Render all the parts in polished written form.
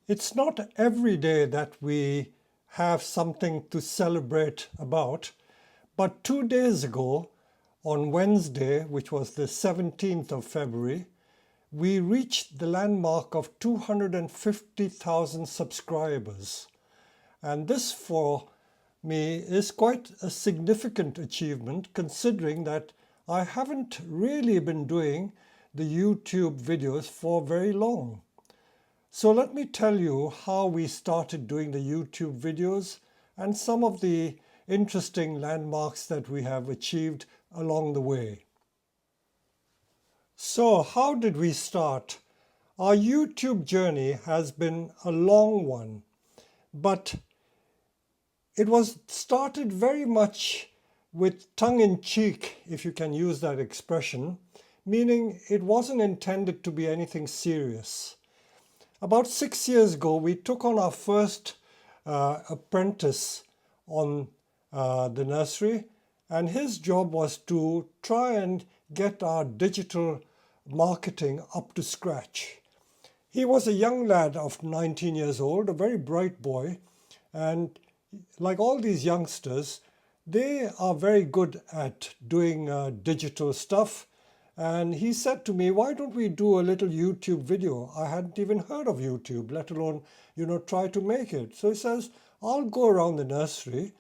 It's not every day that we have something to celebrate about, but 2 days ago, on Wednesday, which was the 17th of February, we reached the landmark of 250,000 subscribers. And this for me is quite a significant achievement considering that I haven't really been doing the YouTube videos for very long. So let me tell you how we started doing the YouTube videos and some of the interesting landmarks that we have achieved along the way. So how did we start? Our YouTube journey has been a long one, but it was started very much with tongue-in-cheek, if you can use that expression, meaning it wasn't intended to be anything serious. About 6 years ago, we took on our first apprentice on the nursery, and his job was to try and get our digital marketing up to scratch. He was a young lad of 19 years old, a very bright boy, and like all these youngsters, they are very good at doing digital stuff. And he said to me, why don't we do a little YouTube video? I hadn't even heard of YouTube, let alone, try to make it. So he says, I'll go around the nursery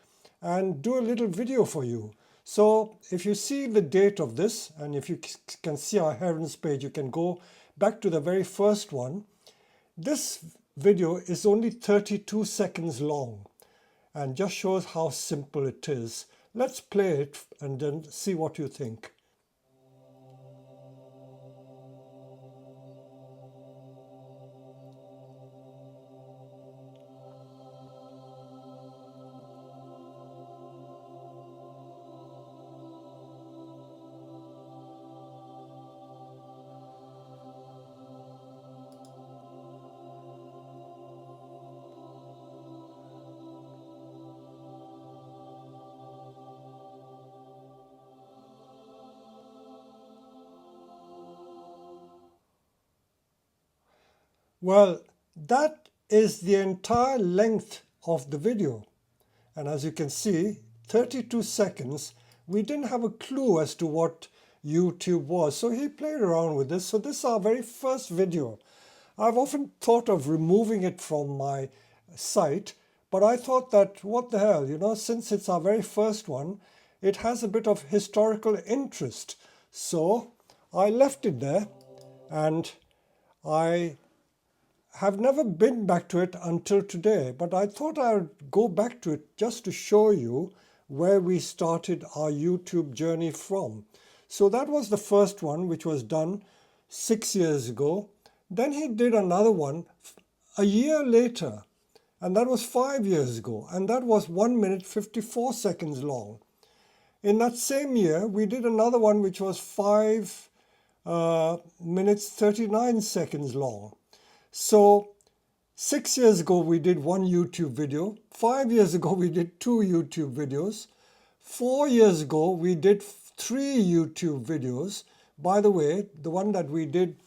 and do a little video for you. So if you see the date of this, and if you can see our Herons page, you can go back to the very first one. This video is only 32 seconds long and just shows how simple it is. Let's play it and then see what you think. Well, that is the entire length of the video. And as you can see, 32 seconds, we didn't have a clue as to what YouTube was. So he played around with this. So this is our very first video. I've often thought of removing it from my site, but I thought that what the hell, since it's our very first one, it has a bit of historical interest. So I left it there, and I have never been back to it until today, but I thought I would go back to it just to show you where we started our YouTube journey from. So that was the first one, which was done 6 years ago. Then he did another one a year later, and that was 5 years ago, and that was 1 minute 54 seconds long. In that same year, we did another one which was 5 minutes 39 seconds long. So 6 years ago, we did one YouTube video. 5 years ago, we did 2 YouTube videos. 4 years ago, we did 3 YouTube videos. By the way, the one that we did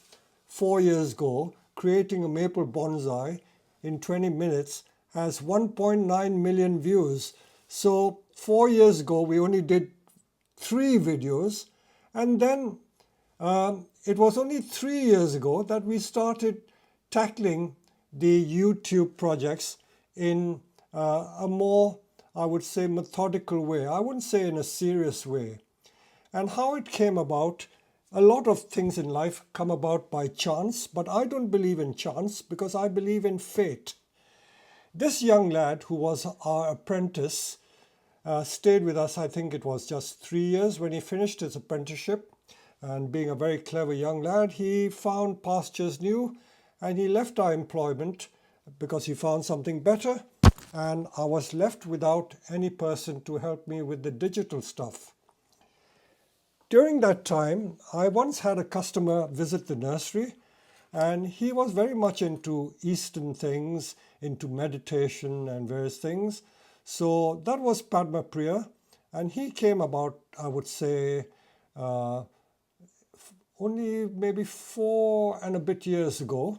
4 years ago, creating a maple bonsai in 20 minutes, has 1.9 million views. So 4 years ago, we only did 3 videos. And then it was only 3 years ago that we started tackling the YouTube projects in a more, I would say, methodical way. I wouldn't say in a serious way. And how it came about, a lot of things in life come about by chance, but I don't believe in chance because I believe in fate. This young lad who was our apprentice stayed with us, I think it was just 3 years when he finished his apprenticeship. And being a very clever young lad, he found pastures new, and he left our employment because he found something better, and I was left without any person to help me with the digital stuff. During that time, I once had a customer visit the nursery, and he was very much into Eastern things, into meditation and various things. So that was Padma Priya, and he came about, I would say, only maybe 4 and a bit years ago.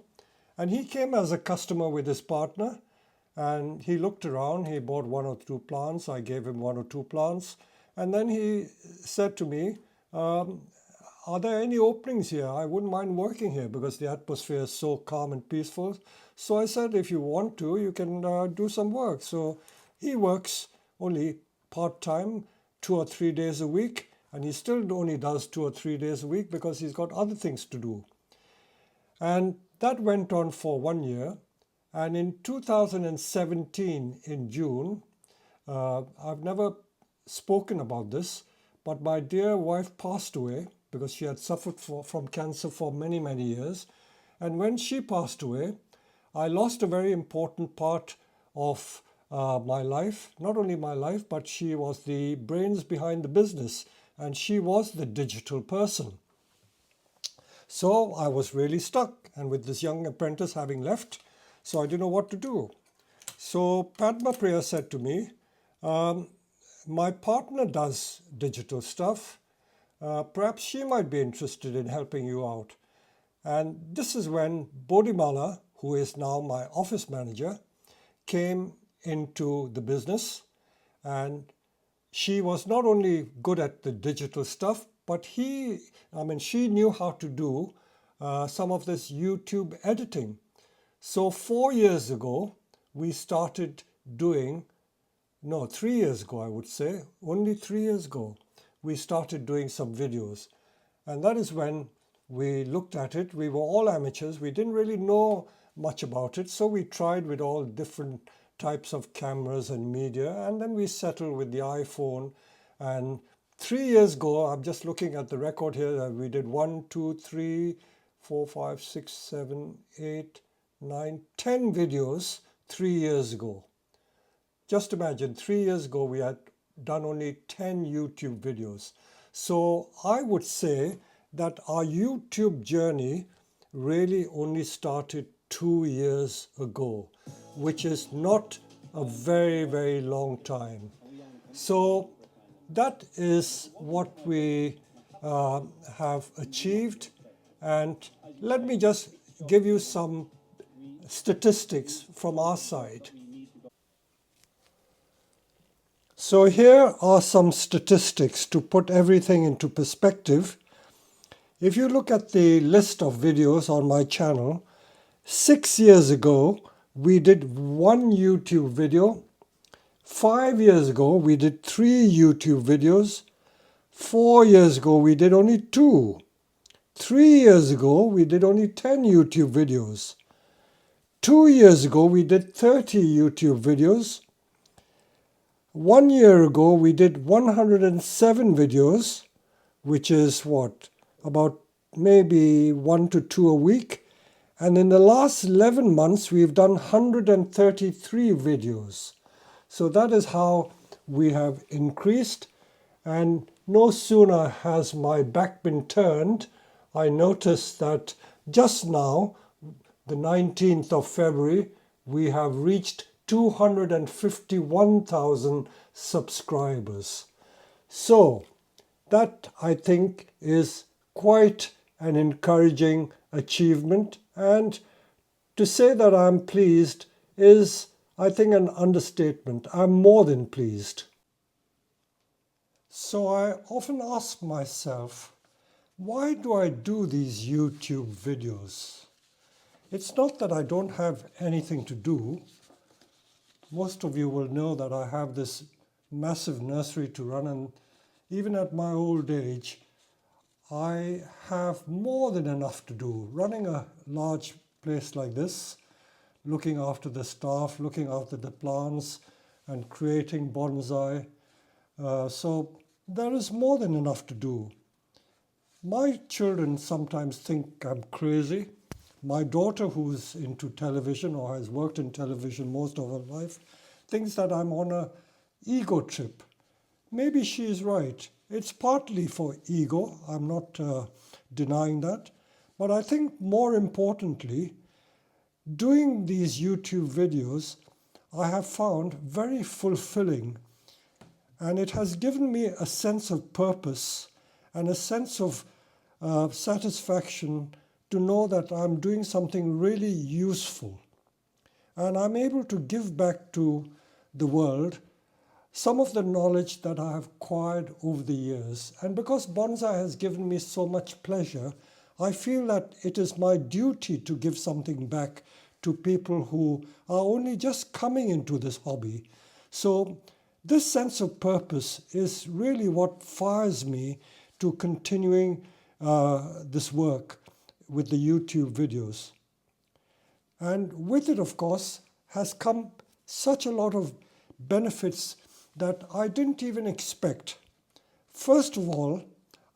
And he came as a customer with his partner, and he looked around. He bought one or two plants. I gave him one or two plants. And then he said to me, are there any openings here? I wouldn't mind working here because the atmosphere is so calm and peaceful. So I said, if you want to, you can do some work. So he works only part-time, 2 or 3 days a week, and he still only does 2 or 3 days a week because he's got other things to do. And that went on for 1 year. And in 2017, in June, I've never spoken about this, but my dear wife passed away because she had suffered from cancer for many, many years. And when she passed away, I lost a very important part of my life. Not only my life, but she was the brains behind the business, and she was the digital person. So I was really stuck, and with this young apprentice having left, so I didn't know what to do. So Padma Priya said to me, my partner does digital stuff. Perhaps she might be interested in helping you out. And this is when Bodhimala, who is now my office manager, came into the business. And she was not only good at the digital stuff, but she knew how to do some of this YouTube editing. So 4 years ago, we started doing, no, 3 years ago, I would say, only 3 years ago, we started doing some videos. And that is when we looked at it. We were all amateurs. We didn't really know much about it. So we tried with all different types of cameras and media. And then we settled with the iPhone. And 3 years ago, I'm just looking at the record here. We did 1, 2, 3, 4, 5, 6, 7, 8, 9, 10 videos 3 years ago. Just imagine, 3 years ago, we had done only 10 YouTube videos. So I would say that our YouTube journey really only started 2 years ago, which is not a very, very long time. So that is what we have achieved. And let me just give you some statistics from our side. So here are some statistics to put everything into perspective. If you look at the list of videos on my channel, 6 years ago, we did 1 YouTube video. 5 years ago, we did 3 YouTube videos. 4 years ago, we did only 2. 3 years ago, we did only 10 YouTube videos. 2 years ago, we did 30 YouTube videos. 1 year ago, we did 107 videos, which is what? About maybe 1 to 2 a week. And in the last 11 months, we've done 133 videos. So that is how we have increased. And no sooner has my back been turned, I noticed that just now, the 19th of February, we have reached 251,000 subscribers. So that, I think, is quite an encouraging achievement. And to say that I'm pleased is, I think, an understatement. I'm more than pleased. So I often ask myself, why do I do these YouTube videos? It's not that I don't have anything to do. Most of you will know that I have this massive nursery to run, and even at my old age, I have more than enough to do. Running a large place like this, looking after the staff, looking after the plants, and creating bonsai. So there is more than enough to do. My children sometimes think I'm crazy. My daughter, who's into television or has worked in television most of her life, thinks that I'm on an ego trip. Maybe she is right. It's partly for ego. I'm not denying that. But I think more importantly, doing these YouTube videos, I have found very fulfilling. And it has given me a sense of purpose and a sense of satisfaction to know that I'm doing something really useful. And I'm able to give back to the world some of the knowledge that I have acquired over the years. And because bonsai has given me so much pleasure, I feel that it is my duty to give something back to people who are only just coming into this hobby. So this sense of purpose is really what fires me to continuing this work with the YouTube videos. And with it, of course, has come such a lot of benefits that I didn't even expect. First of all,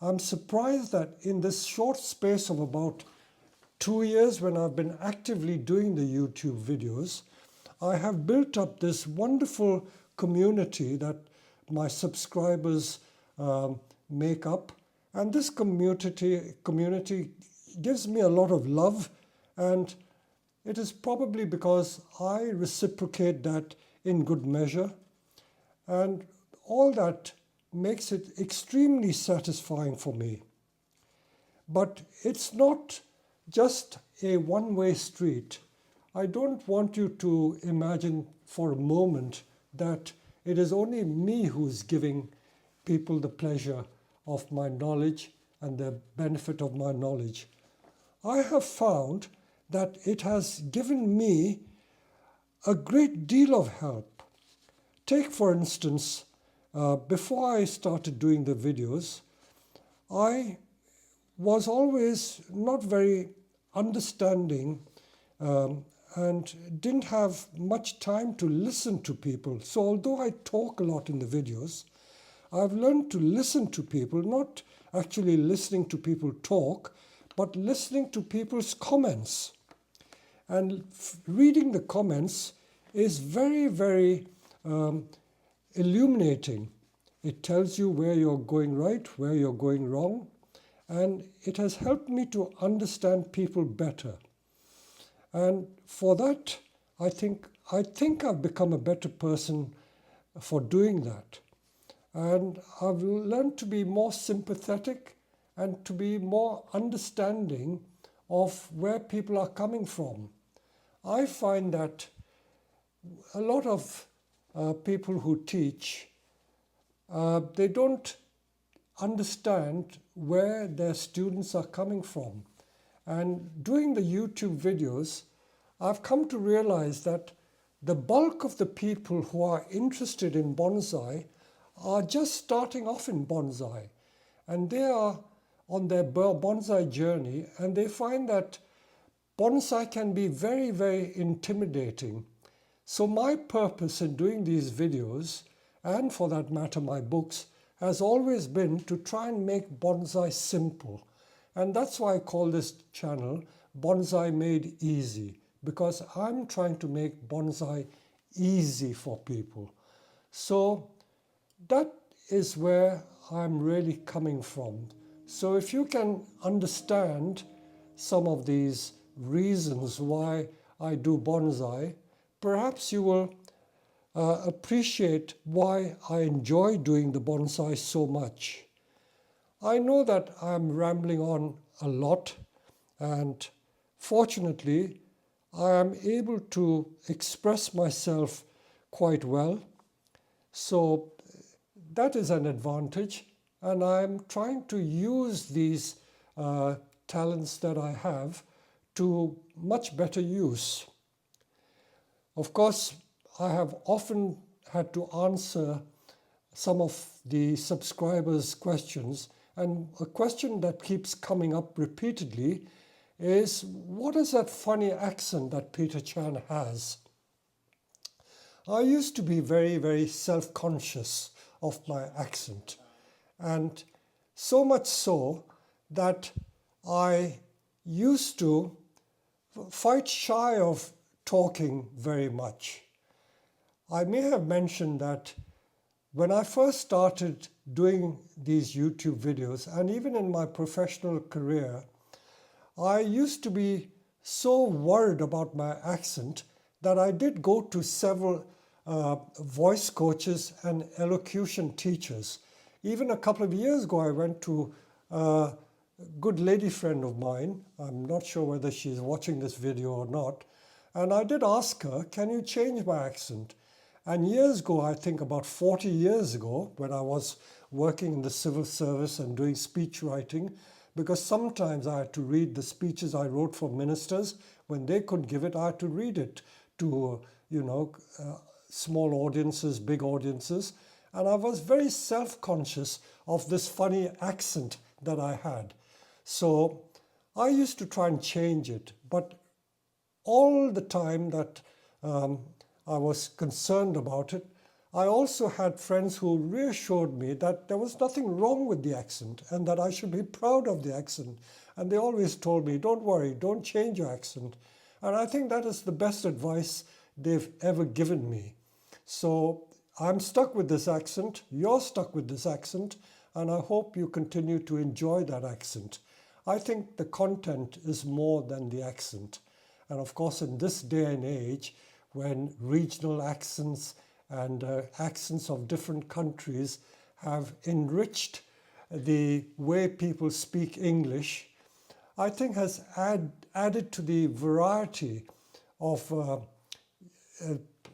I'm surprised that in this short space of about 2 years when I've been actively doing the YouTube videos, I have built up this wonderful community that my subscribers make up. And this community gives me a lot of love, and it is probably because I reciprocate that in good measure. And all that makes it extremely satisfying for me. But it's not just a one-way street. I don't want you to imagine for a moment that it is only me who's giving people the pleasure of my knowledge and the benefit of my knowledge. I have found that it has given me a great deal of help. Take, for instance, before I started doing the videos, I was always not very understanding and didn't have much time to listen to people. So although I talk a lot in the videos, I've learned to listen to people, not actually listening to people talk, but listening to people's comments. And reading the comments is very, very illuminating. It tells you where you're going right, where you're going wrong, and it has helped me to understand people better. And for that, I think I've become a better person for doing that. And I've learned to be more sympathetic and to be more understanding of where people are coming from. I find that a lot of people who teach, they don't understand where their students are coming from. And doing the YouTube videos, I've come to realize that the bulk of the people who are interested in bonsai are just starting off in bonsai. And they are on their bonsai journey, and they find that bonsai can be very, very intimidating. So my purpose in doing these videos, and for that matter my books, has always been to try and make bonsai simple. And that's why I call this channel Bonsai Made Easy, because I'm trying to make bonsai easy for people. So that is where I'm really coming from. So if you can understand some of these reasons why I do bonsai, perhaps you will appreciate why I enjoy doing the bonsai so much. I know that I'm rambling on a lot, and fortunately I am able to express myself quite well. So that is an advantage, and I'm trying to use these talents that I have to much better use. Of course, I have often had to answer some of the subscribers' questions, and a question that keeps coming up repeatedly is, what is that funny accent that Peter Chan has? I used to be very, very self-conscious of my accent, and so much so that I used to fight shy of talking very much. I may have mentioned that when I first started doing these YouTube videos, and even in my professional career, I used to be so worried about my accent that I did go to several voice coaches and elocution teachers. Even a couple of years ago, I went to good lady friend of mine. I'm not sure whether she's watching this video or not. And I did ask her, can you change my accent? And years ago, I think about 40 years ago, when I was working in the civil service and doing speech writing, because sometimes I had to read the speeches I wrote for ministers. When they couldn't give it, I had to read it to, small audiences, big audiences. And I was very self-conscious of this funny accent that I had. So I used to try and change it, but all the time that I was concerned about it, I also had friends who reassured me that there was nothing wrong with the accent and that I should be proud of the accent. And they always told me, don't worry, don't change your accent. And I think that is the best advice they've ever given me. So I'm stuck with this accent, you're stuck with this accent, and I hope you continue to enjoy that accent. I think the content is more than the accent. And of course, in this day and age, when regional accents and accents of different countries have enriched the way people speak English, I think has added to the variety of,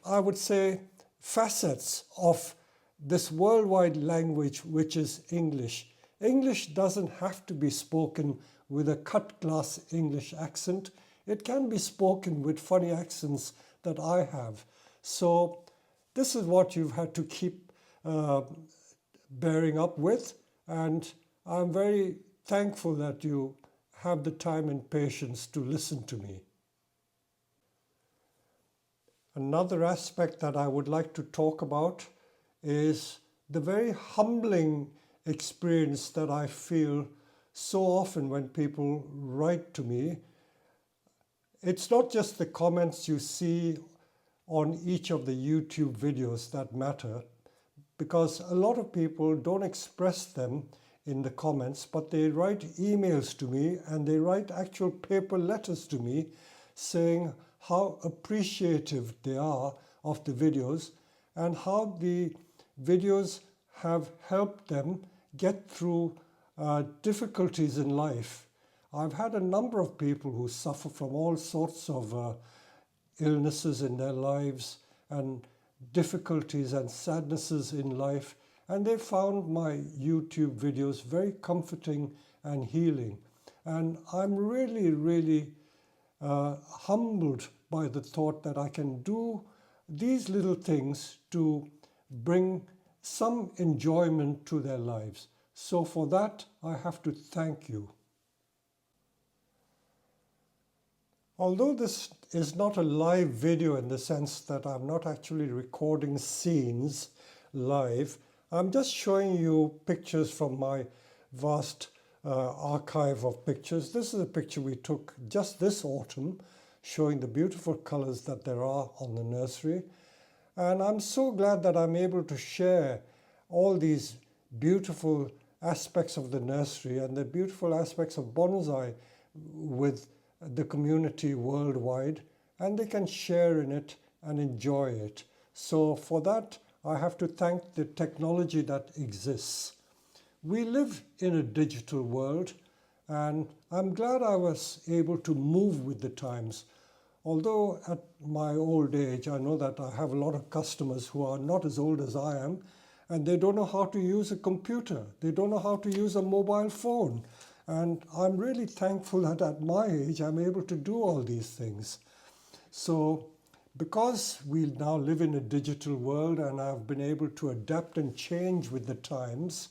I would say, facets of this worldwide language, which is English. English doesn't have to be spoken with a cut-glass English accent. It can be spoken with funny accents that I have. So this is what you've had to keep bearing up with, and I'm very thankful that you have the time and patience to listen to me. Another aspect that I would like to talk about is the very humbling experience that I feel so often when people write to me. It's not just the comments you see on each of the YouTube videos that matter, because a lot of people don't express them in the comments, but they write emails to me and they write actual paper letters to me saying how appreciative they are of the videos and how the videos have helped them get through difficulties in life. I've had a number of people who suffer from all sorts of illnesses in their lives and difficulties and sadnesses in life, and they found my YouTube videos very comforting and healing. And I'm really, really humbled by the thought that I can do these little things to bring some enjoyment to their lives. So for that, I have to thank you. Although this is not a live video in the sense that I'm not actually recording scenes live, I'm just showing you pictures from my vast archive of pictures. This is a picture we took just this autumn, showing the beautiful colors that there are on the nursery. And I'm so glad that I'm able to share all these beautiful aspects of the nursery and the beautiful aspects of bonsai with the community worldwide, and they can share in it and enjoy it. So for that, I have to thank the technology that exists. We live in a digital world, and I'm glad I was able to move with the times. Although at my old age, I know that I have a lot of customers who are not as old as I am, and they don't know how to use a computer. They don't know how to use a mobile phone. And I'm really thankful that at my age, I'm able to do all these things. So because we now live in a digital world and I've been able to adapt and change with the times,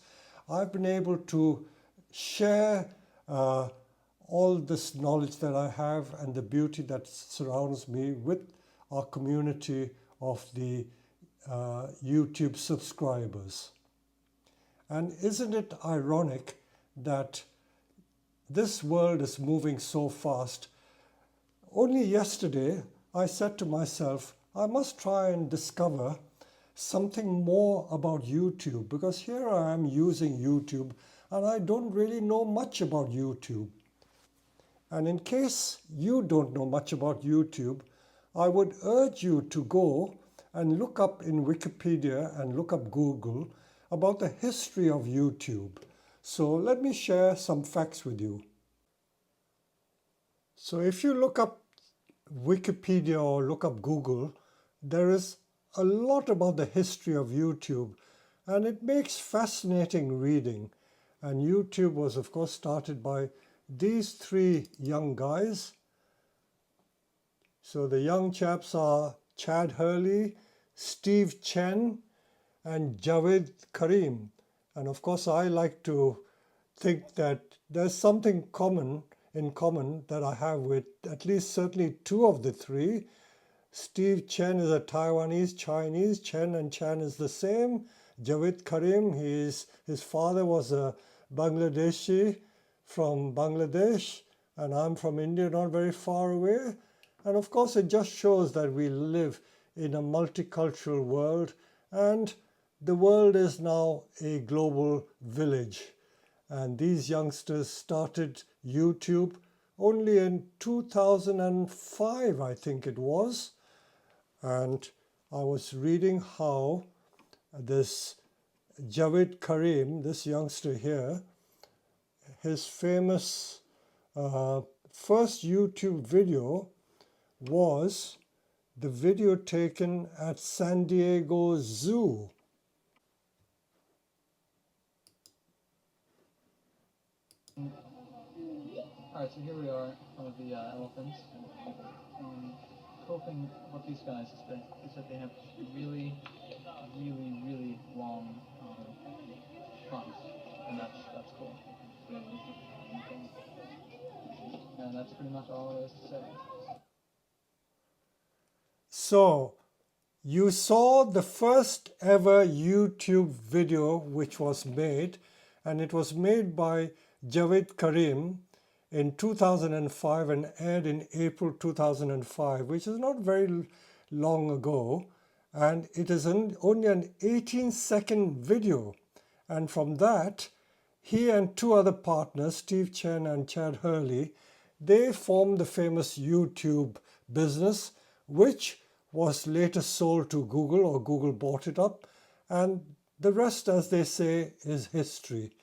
I've been able to share all this knowledge that I have and the beauty that surrounds me with our community of the YouTube subscribers. And isn't it ironic that this world is moving so fast? Only yesterday, I said to myself, I must try and discover something more about YouTube, because here I am using YouTube and I don't really know much about YouTube. And in case you don't know much about YouTube, I would urge you to go and look up in Wikipedia and look up Google about the history of YouTube. So let me share some facts with you. So if you look up Wikipedia or look up Google, there is a lot about the history of YouTube, and it makes fascinating reading. And YouTube was, of course, started by these three young guys. So the young chaps are Chad Hurley, Steve Chen, and Javed Karim. And of course, I like to think that there's something in common that I have with at least certainly two of the three. Steve Chen is a Taiwanese Chinese. Chen and Chan is the same. Javed Karim, his father was a Bangladeshi from Bangladesh, and I'm from India, not very far away. And of course, it just shows that we live in a multicultural world, and the world is now a global village. And these youngsters started YouTube only in 2005, I think it was. And I was reading how this Javed Karim, this youngster here, his famous first YouTube video was the video taken at San Diego Zoo. Alright, so here we are, one of the elephants. Cool thing about these guys is that they have really, really, really long fronts, and that's cool. And that's pretty much all there is to say. So, you saw the first ever YouTube video which was made, and it was made by Javed Karim in 2005 and aired in April 2005, which is not very long ago, and it is only an 18-second video. And from that, he and two other partners, Steve Chen and Chad Hurley, they formed the famous YouTube business, which was later sold to Google, or Google bought it up, and the rest, as they say, is history.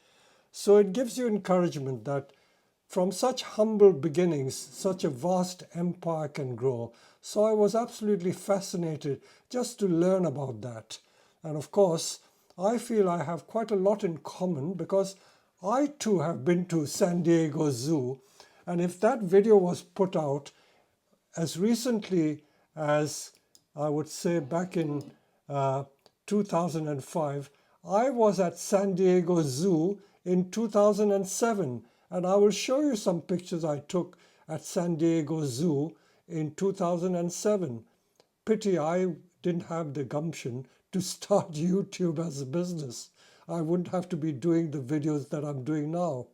So it gives you encouragement that from such humble beginnings, such a vast empire can grow. So I was absolutely fascinated just to learn about that. And of course, I feel I have quite a lot in common because I too have been to San Diego Zoo. And if that video was put out as recently as, I would say, back in 2005, I was at San Diego Zoo in 2007. And I will show you some pictures I took at San Diego Zoo in 2007. Pity I didn't have the gumption to start YouTube as a business. I wouldn't have to be doing the videos that I'm doing now.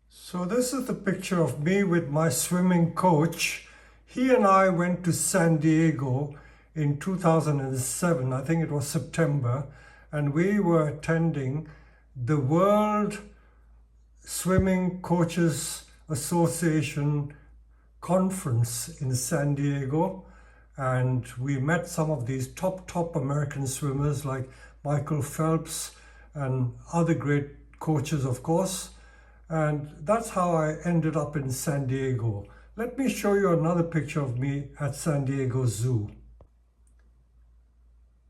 So this is the picture of me with my swimming coach. He and I went to San Diego in 2007, I think it was September, and we were attending the World Swimming Coaches Association conference in San Diego, and we met some of these top American swimmers like Michael Phelps and other great coaches, of course, and that's how I ended up in San Diego. Let me show you another picture of me at San Diego Zoo.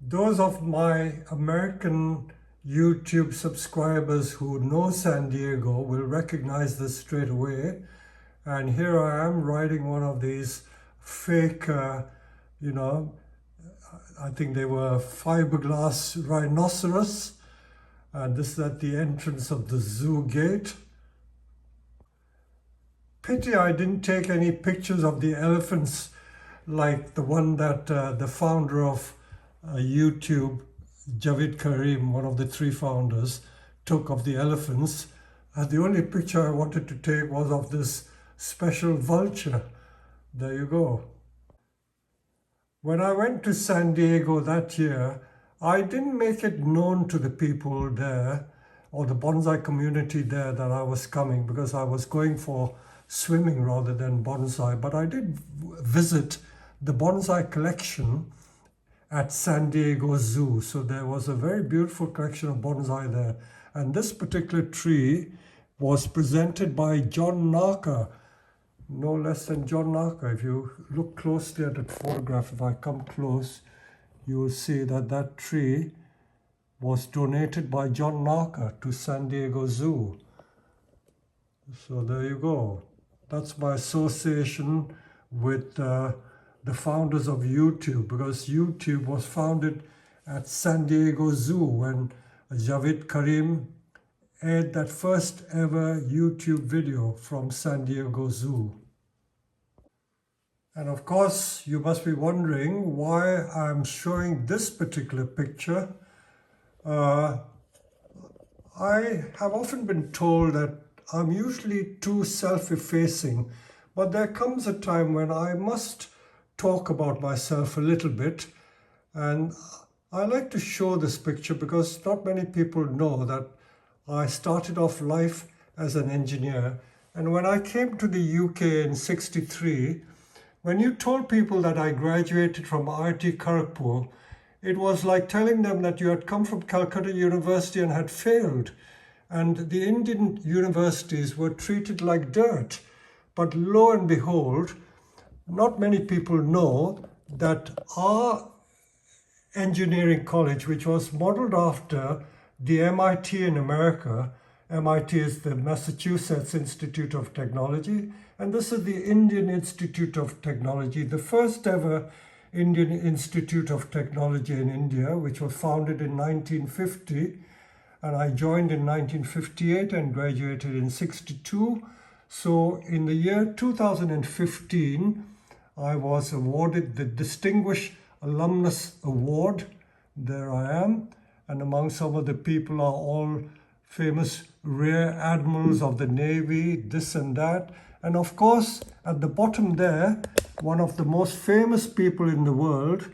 Those of my American YouTube subscribers who know San Diego will recognize this straight away. And here I am riding one of these fake, I think they were fiberglass rhinoceros. And this is at the entrance of the zoo gate. Pity I didn't take any pictures of the elephants like the one that the founder of YouTube, Javed Karim, one of the three founders, took of the elephants. And the only picture I wanted to take was of this special vulture. There you go. When I went to San Diego that year, I didn't make it known to the people there or the bonsai community there that I was coming, because I was going for swimming rather than bonsai. But I did visit the bonsai collection at San Diego Zoo. So there was a very beautiful collection of bonsai there. And this particular tree was presented by John Narker, no less than John Narker. If you look closely at the photograph, if I come close, you will see that that tree was donated by John Narker to San Diego Zoo. So there you go. That's my association with the founders of YouTube, because YouTube was founded at San Diego Zoo when Javed Karim aired that first ever YouTube video from San Diego Zoo. And of course, you must be wondering why I'm showing this particular picture. I have often been told that I'm usually too self-effacing, but there comes a time when I must talk about myself a little bit. And I like to show this picture because not many people know that I started off life as an engineer. And when I came to the UK in '63, when you told people that I graduated from IIT Kharagpur, it was like telling them that you had come from Calcutta University and had failed. And the Indian universities were treated like dirt. But lo and behold, not many people know that our engineering college, which was modeled after the MIT in America. MIT is the Massachusetts Institute of Technology, and this is the Indian Institute of Technology, the first ever Indian Institute of Technology in India, which was founded in 1950, and I joined in 1958 and graduated in '62. So in the year 2015, I was awarded the Distinguished Alumnus Award. There I am. And among some of the people are all famous rear admirals of the Navy, this and that. And of course, at the bottom there, one of the most famous people in the world,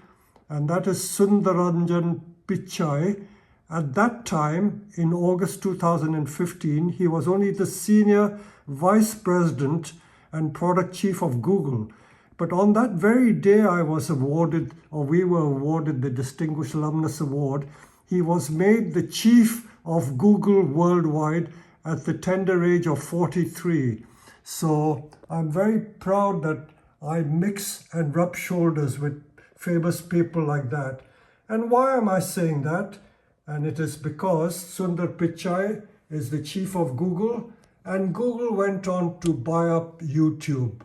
and that is Sundaranjan Pichai. At that time, in August 2015, he was only the senior vice president and product chief of Google. But on that very day I was awarded, or we were awarded the Distinguished Alumnus Award, he was made the chief of Google worldwide at the tender age of 43. So I'm very proud that I mix and rub shoulders with famous people like that. And why am I saying that? And it is because Sundar Pichai is the chief of Google, and Google went on to buy up YouTube.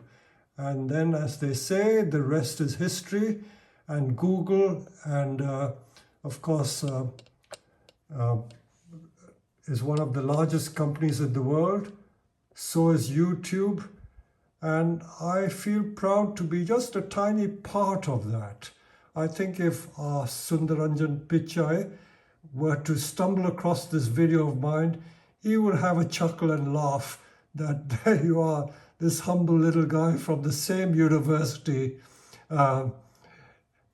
And then, as they say, the rest is history. And Google, and of course, is one of the largest companies in the world. So is YouTube. And I feel proud to be just a tiny part of that. I think if Sundaranjan Pichai were to stumble across this video of mine, he would have a chuckle and laugh that there you are, this humble little guy from the same university,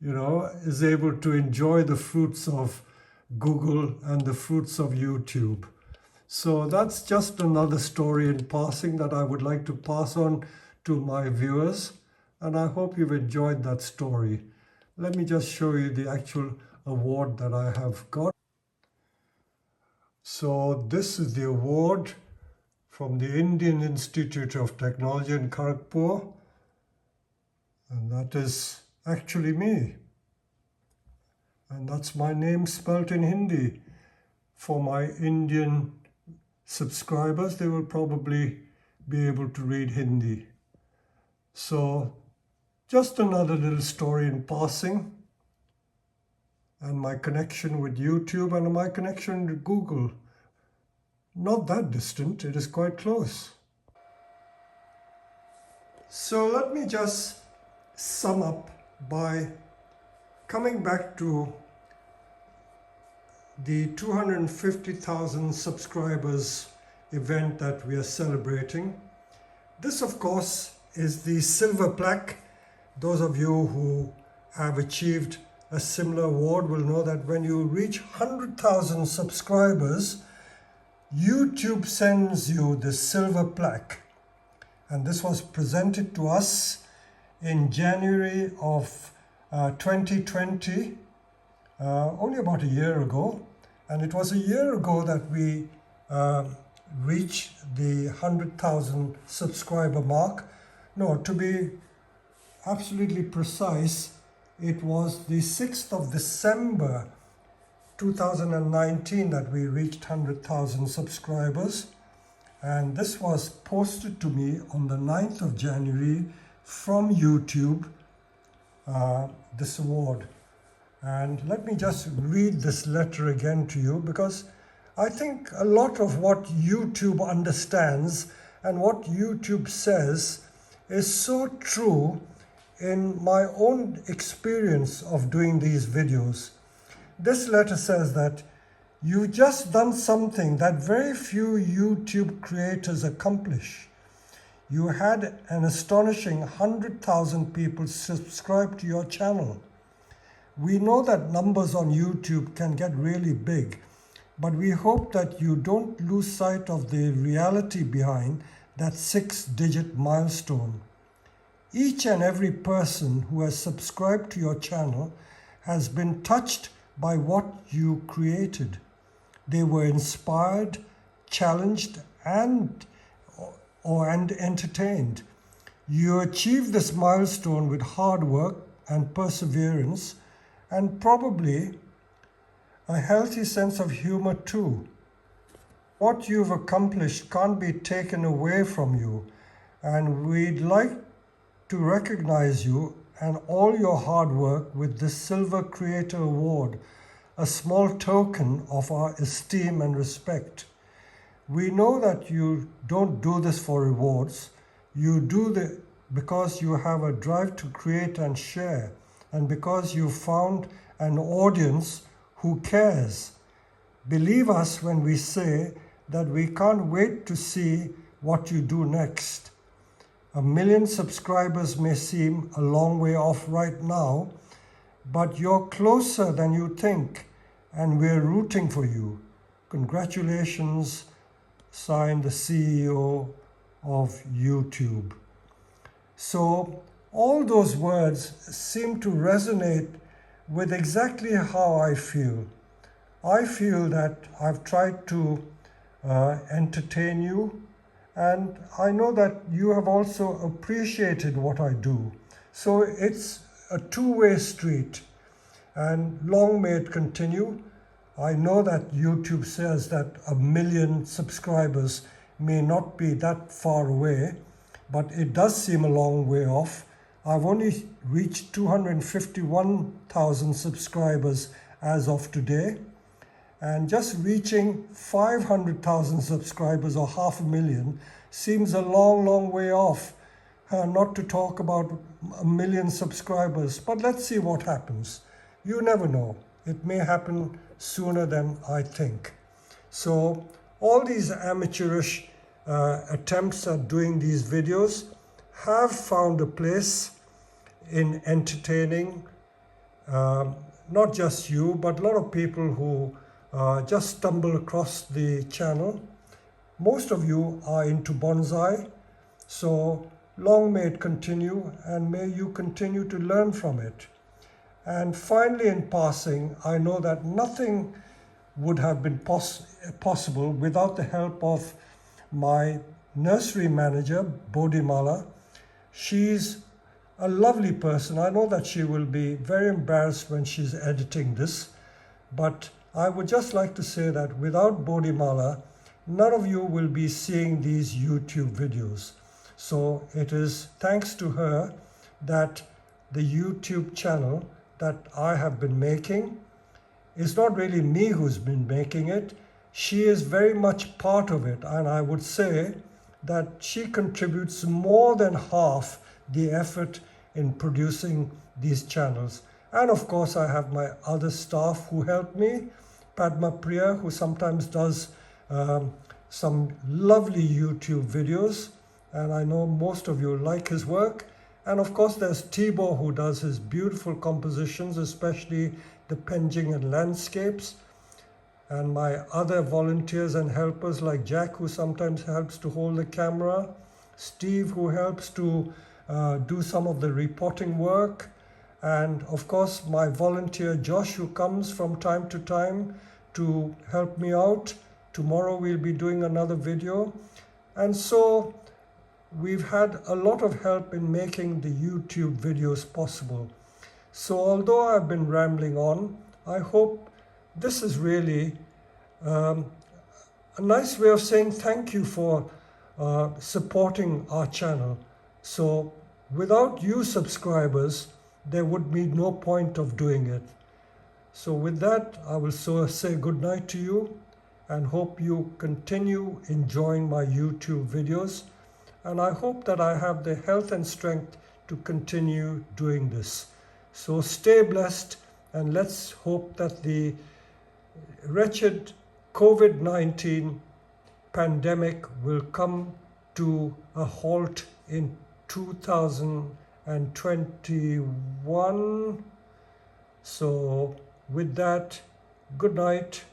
is able to enjoy the fruits of Google and the fruits of YouTube. So that's just another story in passing that I would like to pass on to my viewers, and I hope you've enjoyed that story. Let me just show you the actual award that I have got. So this is the award from the Indian Institute of Technology in Kharagpur, and that is actually me. And that's my name spelt in Hindi. For my Indian subscribers, they will probably be able to read Hindi. So just another little story in passing, and my connection with YouTube and my connection with Google. Not that distant, it is quite close. So let me just sum up by coming back to the 250,000 subscribers event that we are celebrating. This, of course, is the silver plaque. Those of you who have achieved a similar award will know that when you reach 100,000 subscribers, YouTube sends you the silver plaque. And this was presented to us in January of 2020 only about a year ago. And it was a year ago that we reached the 100,000 subscriber mark. No, to be absolutely precise, it was the 6th of December 2019 that we reached 100,000 subscribers. And this was posted to me on the 9th of January from YouTube, this award. And let me just read this letter again to you, because I think a lot of what YouTube understands and what YouTube says is so true in my own experience of doing these videos. This letter says that you've just done something that very few YouTube creators accomplish. You had an astonishing 100,000 people subscribe to your channel. We know that numbers on YouTube can get really big, but we hope that you don't lose sight of the reality behind that 6-digit milestone. Each and every person who has subscribed to your channel has been touched by what you created. They were inspired, challenged, and entertained. You achieved this milestone with hard work and perseverance, and probably a healthy sense of humor too. What you've accomplished can't be taken away from you, and we'd like to recognize you and all your hard work with this Silver Creator Award, a small token of our esteem and respect. We know that you don't do this for rewards. You do it because you have a drive to create and share, and because you found an audience who cares. Believe us when we say that we can't wait to see what you do next. 1 million subscribers may seem a long way off right now, but you're closer than you think, and we're rooting for you. Congratulations, signed the CEO of YouTube. So all those words seem to resonate with exactly how I feel. I feel that I've tried to entertain you, and I know that you have also appreciated what I do. So it's a two-way street, and long may it continue. I know that YouTube says that 1 million subscribers may not be that far away, but it does seem a long way off. I've only reached 251,000 subscribers as of today, and just reaching 500,000 subscribers or 500,000 seems a long way off, not to talk about 1 million subscribers. But let's see what happens. You never know. It may happen sooner than I think. So all these amateurish attempts at doing these videos have found a place in entertaining not just you, but a lot of people who just stumble across the channel. Most of you are into bonsai, so long may it continue, and may you continue to learn from it. And finally, in passing, I know that nothing would have been possible without the help of my nursery manager, Bodhimala. She's a lovely person. I know that she will be very embarrassed when she's editing this, but I would just like to say that without Bodhimala, none of you will be seeing these YouTube videos. So it is thanks to her that the YouTube channel that I have been making is not really me who's been making it. She is very much part of it, and I would say that she contributes more than half the effort in producing these channels. And of course, I have my other staff who help me. Padma Priya, who sometimes does some lovely YouTube videos, and I know most of you like his work. And of course, there's Tibor, who does his beautiful compositions, especially the penjing and landscapes. And my other volunteers and helpers like Jack, who sometimes helps to hold the camera, Steve, who helps to do some of the reporting work, And of course, my volunteer Josh, who comes from time to time to help me out. Tomorrow we'll be doing another video. And so we've had a lot of help in making the YouTube videos possible. So although I've been rambling on, I hope this is really a nice way of saying thank you for supporting our channel. So without you subscribers, there would be no point of doing it. So with that, I will say good night to you and hope you continue enjoying my YouTube videos. And I hope that I have the health and strength to continue doing this. So stay blessed, and let's hope that the wretched COVID-19 pandemic will come to a halt in 2021. So with that, good night